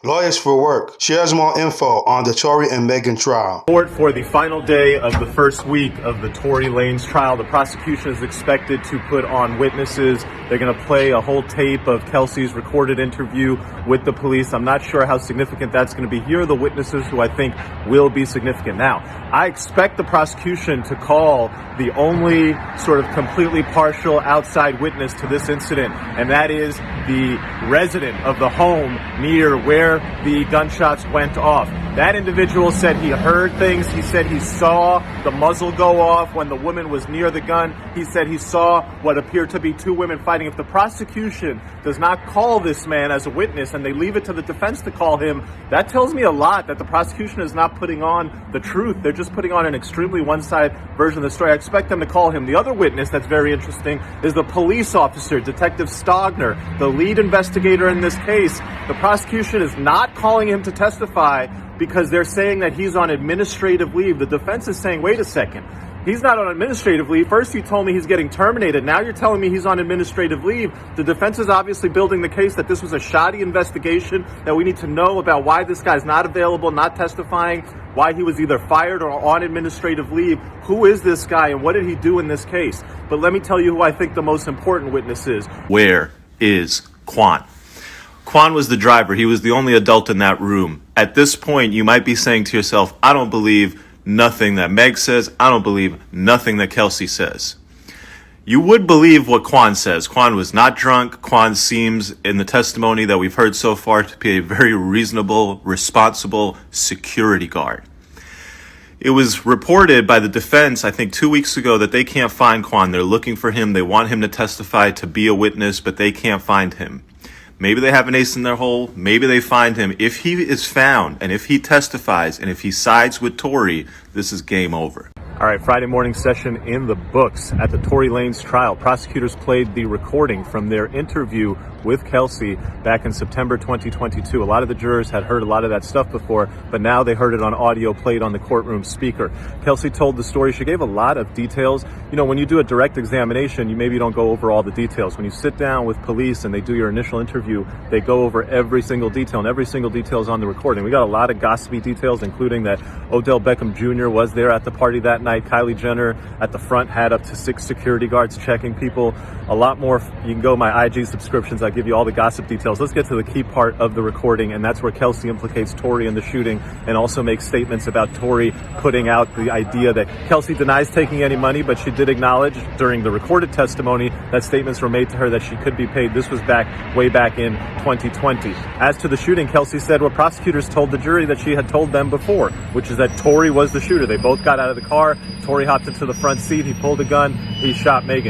Lawyers for Work shares more info on the Tory and Megan trial. Court for the final day of the first week of the Tory Lanez trial. The prosecution is expected to put on witnesses. They're going to play a whole tape of Kelsey's recorded interview with the police. I'm not sure how significant that's going to be. Here are the witnesses who I think will be significant. Now, I expect the prosecution to call the only sort of completely partial outside witness to this incident, and that is the resident of the home near where the gunshots went off. That individual said he heard things. He said he saw the muzzle go off when the woman was near the gun. He said he saw what appeared to be two women fighting. If the prosecution does not call this man as a witness and they leave it to the defense to call him, that tells me a lot that the prosecution is not putting on the truth. They're just putting on an extremely one-sided version of the story. I expect them to call him. The other witness that's very interesting is the police officer, Detective Stogner, the lead investigator in this case. The prosecution is not calling him to testify because they're saying that he's on administrative leave. The defense is saying, wait a second, he's not on administrative leave. First you told me he's getting terminated. Now you're telling me he's on administrative leave. The defense is obviously building the case that this was a shoddy investigation, that we need to know about why this guy's not available, not testifying, why he was either fired or on administrative leave. Who is this guy and what did he do in this case? But let me tell you who I think the most important witness is. Where is Quan? Quan was the driver. He was the only adult in that room. At this point, you might be saying to yourself, I don't believe nothing that Meg says. I don't believe nothing that Kelsey says. You would believe what Quan says. Quan was not drunk. Quan seems, in the testimony that we've heard so far, to be a very reasonable, responsible security guard. It was reported by the defense, I think 2 weeks ago, that they can't find Quan. They're looking for him. They want him to testify, to be a witness, but they can't find him. Maybe they have an ace in their hole. Maybe they find him. If he is found, and if he testifies, and if he sides with Tory, this is game over. All right, Friday morning session in the books at the Tory Lanez trial. Prosecutors played the recording from their interview with Kelsey back in September 2022. A lot of the jurors had heard a lot of that stuff before, but now they heard it on audio played on the courtroom speaker. Kelsey told the story. She gave a lot of details. You know, when you do a direct examination, you maybe don't go over all the details. When you sit down with police and they do your initial interview, they go over every single detail, and every single detail is on the recording. We got a lot of gossipy details, including that Odell Beckham Jr. was there at the party that night. Kylie Jenner at the front had up to 6 security guards checking people. A lot more. You can go my IG subscriptions. I give you all the gossip details. Let's get to the key part of the recording, and that's where Kelsey implicates Tory in the shooting and also makes statements about Tory putting out the idea that Kelsey denies taking any money, but she did acknowledge during the recorded testimony that statements were made to her that she could be paid. This was way back in 2020. As to the shooting, Kelsey said what prosecutors told the jury that she had told them before, which is that Tory was the shooter. They both got out of the car. Tory hopped into the front seat. He pulled a gun. He shot Megan.